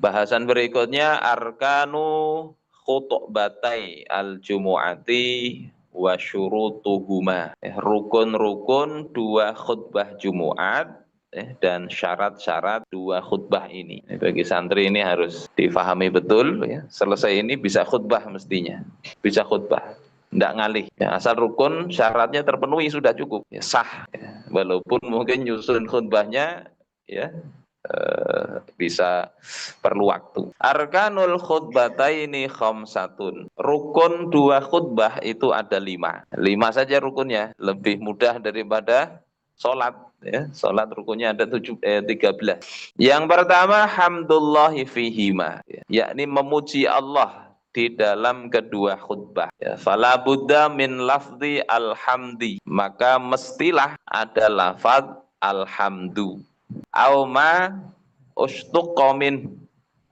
Bahasan berikutnya arkanu khutbatai al-jumu'ati wa syurutuhuma. Rukun-rukun dua khutbah Jumat dan syarat-syarat dua khutbah ini. Bagi santri ini harus difahami betul ya. Selesai ini bisa khutbah mestinya. Bisa khutbah. Tidak ngalih. Ya, asal rukun syaratnya terpenuhi sudah cukup. Ya, sah. Ya. Walaupun mungkin nyusun khutbahnya ya bisa perlu waktu. Arkanul khutbataini khamsatun. Rukun dua khutbah itu ada 5. 5 saja rukunnya, lebih mudah daripada sholat. Ya, sholat rukunnya ada 13. Yang pertama hamdullahi fihima, yakni memuji Allah di dalam kedua khutbah. Ya, fala budda min lafzi alhamdi, maka mestilah ada lafaz alhamdu. Auma ustuqomin,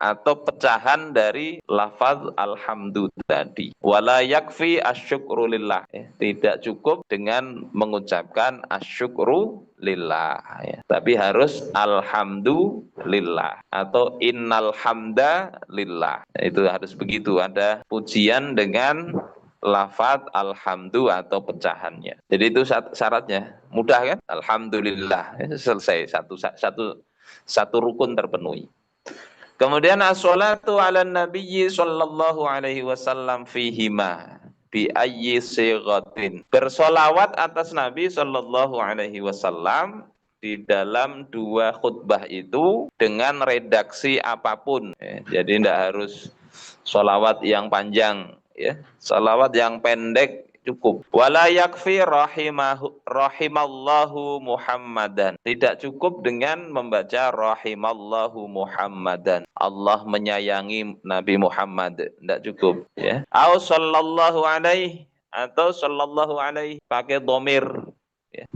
atau pecahan dari lafaz alhamdu tadi. Wala yakfi asyukru lillah. Tidak cukup dengan mengucapkan asyukru lillah. Tapi harus alhamdulillah atau innal hamda lillah. Itu harus begitu. Ada pujian dengan lafaz alhamdu atau pecahannya. Jadi itu syaratnya. Mudah kan? Alhamdulillah. Selesai satu rukun terpenuhi. Kemudian as-salatu ala nabiyyi sallallahu alaihi wasallam fihima bi ayyi sighatin. Bersolawat atas Nabi sallallahu alaihi wasallam di dalam dua khutbah itu dengan redaksi apapun. Jadi tidak harus solawat yang panjang, ya. Solawat yang pendek cukup. Wala yakfi rahimallahu Muhammadan. Tidak cukup dengan membaca rahimallahu Muhammadan. Allah menyayangi Nabi Muhammad. Tidak cukup. Ya. Au sallallahu alaihi, atau sallallahu alaihi pakai domir. Ya.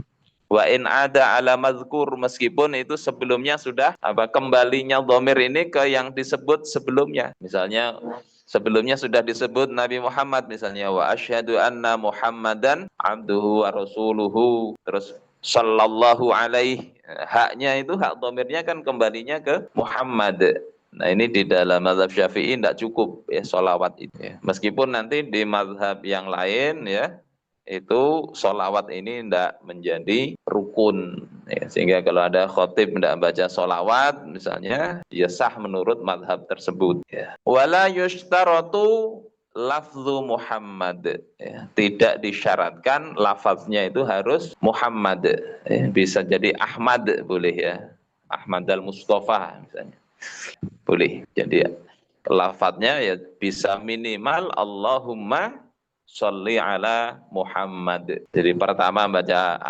Wa in ada ala mazkur, meskipun itu sebelumnya sudah kembalinya domir ini ke yang disebut sebelumnya. Misalnya sebelumnya sudah disebut Nabi Muhammad, misalnya wa asyhadu anna Muhammadan abduhu wa rasuluhu, terus sallallahu alaihi, haknya itu hak domirnya kan kembalinya ke Muhammad. Nah ini di dalam mazhab Syafi'i tidak cukup ya sholawat itu ya. Meskipun nanti di mazhab yang lain ya itu sholawat ini tidak menjadi rukun ya, sehingga kalau ada khotib tidak baca sholawat misalnya ya sah menurut madhab tersebut ya. Wala yushtaratu lafzu Muhammad ya. Tidak disyaratkan lafaznya itu harus Muhammad ya. Bisa jadi Ahmad boleh ya, Ahmad al-Mustafa misalnya boleh. Jadi lafaznya ya bisa minimal Allahumma sholli ala Muhammad. Jadi pertama baca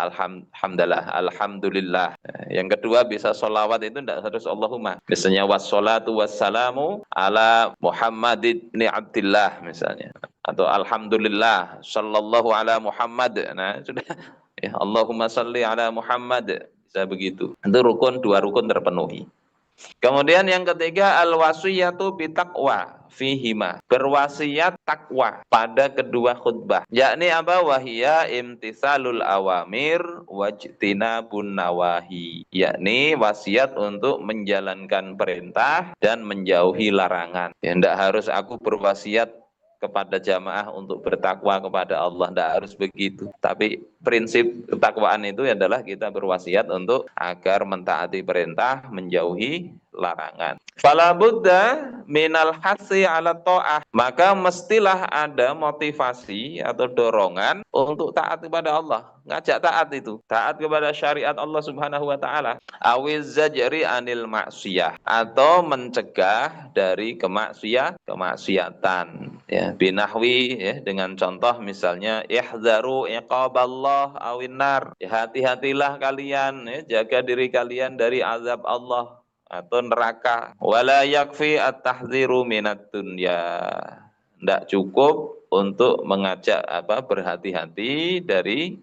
alhamdulillah. Yang kedua bisa sholawat itu tidak harus Allahumma. Misalnya wassalatu wassalamu ala Muhammad ibn Abdillah misalnya. Atau alhamdulillah sallallahu ala Muhammad. Nah sudah ya, Allahumma sholli ala Muhammad. Bisa begitu. Itu rukun, dua rukun terpenuhi. Kemudian yang ketiga al-wasiyatu bitaqwa fihima, berwasiat takwa pada kedua khutbah, yakni apa? Wahia imtisalul awamir wajtinabun nawahi, yakni wasiat untuk menjalankan perintah dan menjauhi larangan. Ya, tidak harus aku berwasiat kepada jamaah untuk bertakwa kepada Allah, tidak harus begitu. Tapi prinsip ketakwaan itu adalah kita berwasiat untuk agar mentaati perintah, menjauhi larangan. Fala budda minal hasi ala ta'ah, maka mestilah ada motivasi atau dorongan untuk taat kepada Allah. Ngajak taat itu, taat kepada syariat Allah Subhanahu wa taala. Awiz zajri anil maksiyah, atau mencegah dari kemaksiatan. Ya, binahwi ya, dengan contoh misalnya ihzaru iqaballah awinnar. Ya, hati-hatilah kalian ya, jaga diri kalian dari azab Allah atau neraka. Wala yakfi at-tahdziru minat dunya. Tidak cukup untuk mengajak berhati-hati dari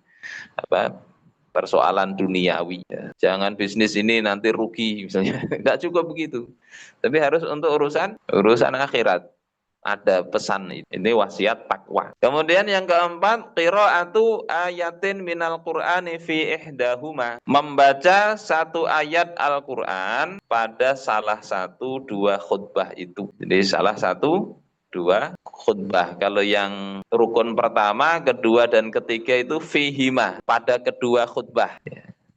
persoalan duniawi. Jangan bisnis ini nanti rugi misalnya. Tidak cukup begitu. Tapi harus untuk urusan akhirat. ada pesan ini wasiat takwa. Kemudian yang keempat, qiraatu ayatin minal Qur'ani fi ihdahuma. Membaca satu ayat Al-Qur'an pada salah satu dua khutbah itu. Jadi salah satu dua khutbah. Kalau yang rukun pertama, kedua dan ketiga itu fihima, pada kedua khutbah.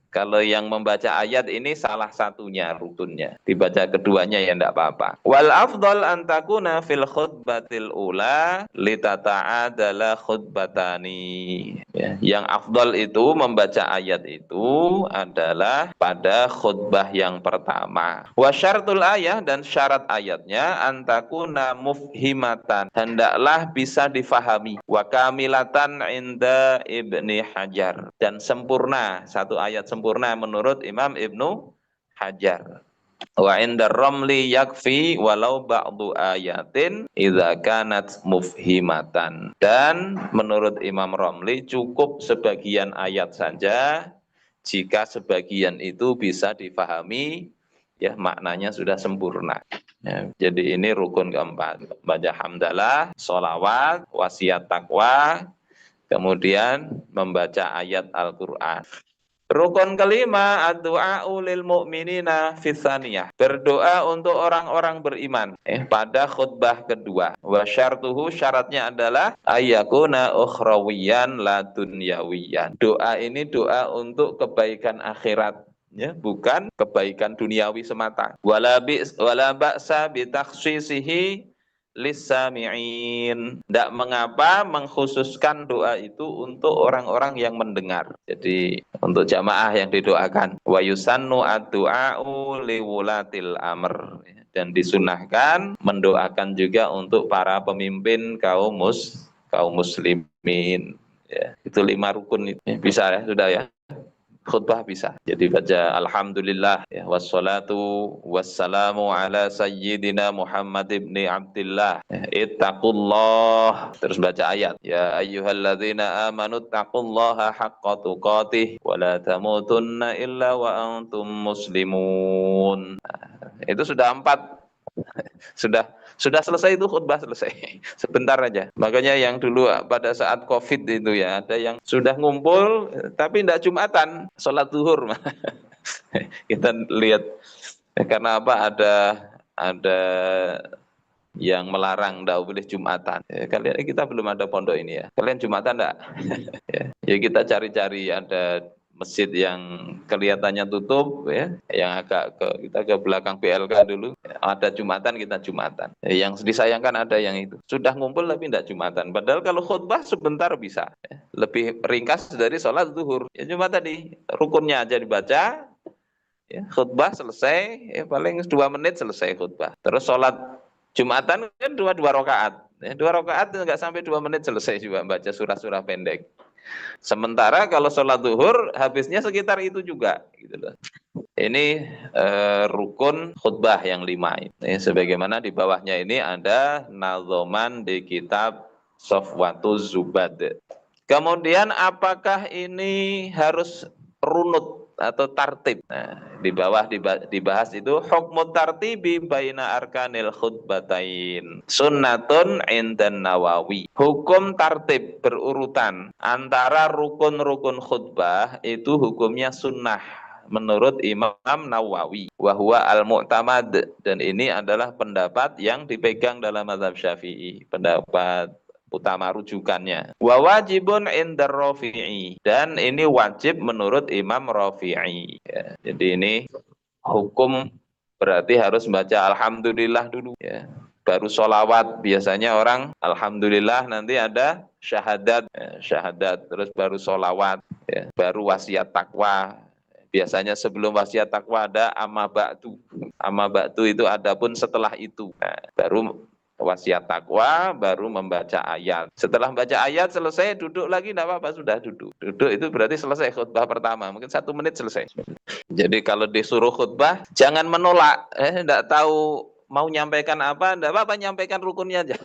Kalau yang membaca ayat ini salah satunya rukunnya. Dibaca keduanya ya enggak apa-apa. Wal afdal an takuna fil khutbatil ula litata'adala khutbatani. Ya, yang afdal itu membaca ayat itu adalah pada khutbah yang pertama. Wa syartul ayat dan syarat ayatnya an takuna mufhimatan. Hendaklah bisa difahami. Wa kamilatan inda Ibni Hajar. Dan sempurna, satu ayat sempurna menurut Imam Ibnu Hajar. Wa inda ramli yakfi walau ba'du ayatin idza kanat mufhimatan. Dan menurut Imam Ramli cukup sebagian ayat saja jika sebagian itu bisa difahami, ya maknanya sudah sempurna. Ya, jadi ini rukun keempat. Baca hamdalah, sholawat, wasiat takwa, kemudian membaca ayat Al-Quran. Rukun kelima, ad-du'a'u lil mu'minina fitsaniyah. Berdoa untuk orang-orang beriman pada khutbah kedua. Wa syartuhu, syaratnya adalah ayyakuna ukhrawiyan la dunyawiyan. Doa ini doa untuk kebaikan akhirat, ya, bukan kebaikan duniawi semata. Wala ba'sa bi takhsisihi lisami'in. Tidak mengapa mengkhususkan doa itu untuk orang-orang yang mendengar. Jadi untuk jamaah yang didoakan. Wa yusannu ad-du'a'u liwulatil amr. Dan disunahkan mendoakan juga untuk para pemimpin kaum muslimin. Ya, itu 5 rukun itu. Bisa ya, sudah ya. Khutbah bisa. Jadi baca alhamdulillah ya, wassalatu wassalamu ala sayyidina Muhammad ibni Abdillah. Ittaqullah. Terus baca ayat. Ya ayyuhalladzina amanu ittaqullaha haqqa tuqatih wa la tamutunna illa wa antum muslimun. Itu sudah 4. Sudah selesai itu khutbah selesai. Sebentar aja. Makanya yang dulu pada saat Covid itu ya, ada yang sudah ngumpul tapi tidak Jumatan, sholat zuhur. Kita lihat karena apa, ada yang melarang tidak boleh Jumatan. Kalian, kita belum ada pondok ini ya. Kalian Jumatan enggak? Ya kita cari-cari ada masjid yang kelihatannya tutup ya, yang kita ke belakang BLK dulu, ada Jumatan, kita Jumatan. Yang disayangkan ada yang itu sudah ngumpul tapi tidak Jumatan, padahal kalau khutbah sebentar bisa ya. Lebih ringkas dari sholat zuhur ya, cuma tadi rukunnya aja dibaca ya, khutbah selesai ya, paling 2 menit selesai khutbah. Terus sholat Jumatan kan 2 rakaat ya, 2 rakaat nggak sampai 2 menit selesai juga baca surah-surah pendek. Sementara kalau sholat zuhur habisnya sekitar itu juga, gitu loh. Ini rukun khutbah yang 5 ini. Sebagaimana di bawahnya ini ada nazoman di kitab Sofwatuz Zubad. Kemudian apakah ini harus runut atau tartib? Nah, di bawah dibahas itu hukmu tartibi baina arkanil khutbatain sunnatun indan Nawawi. Hukum tartib berurutan antara rukun-rukun khutbah itu hukumnya sunnah menurut Imam Nawawi. Wahwa al-mu'tamad, dan ini adalah pendapat yang dipegang dalam mazhab Syafi'i, pendapat utama rujukannya. Wa wajibun indar Rafi'i, dan ini wajib menurut Imam Rafi'i. Ya, jadi ini hukum berarti harus baca alhamdulillah dulu ya. Baru sholawat, biasanya orang alhamdulillah nanti ada syahadat ya, syahadat terus baru sholawat ya, baru wasiat takwa. Biasanya sebelum wasiat takwa ada amma ba'du. Amma ba'du itu adapun setelah itu. Nah, baru wasiat takwa, baru membaca ayat. Setelah baca ayat selesai, duduk lagi, tidak apa-apa, sudah duduk. Duduk itu berarti selesai khutbah pertama, mungkin 1 menit selesai. Jadi kalau disuruh khutbah, jangan menolak. Tidak tahu mau nyampaikan apa, tidak apa-apa, nyampaikan rukunnya aja.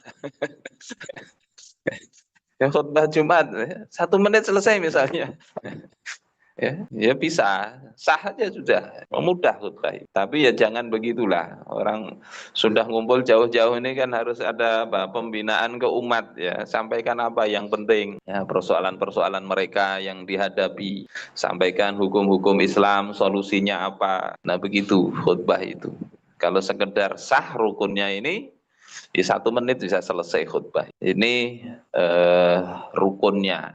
Khutbah Jumat, 1 menit selesai misalnya. ya bisa, sah aja sudah, mudah khutbah. Tapi ya jangan begitulah. Orang sudah ngumpul jauh-jauh ini kan harus ada apa, pembinaan ke umat ya. Sampaikan apa yang penting, ya persoalan-persoalan mereka yang dihadapi. Sampaikan hukum-hukum Islam, solusinya apa. Nah begitu khutbah itu. Kalau sekedar sah rukunnya ini, di 1 menit bisa selesai khutbah. Ini rukunnya.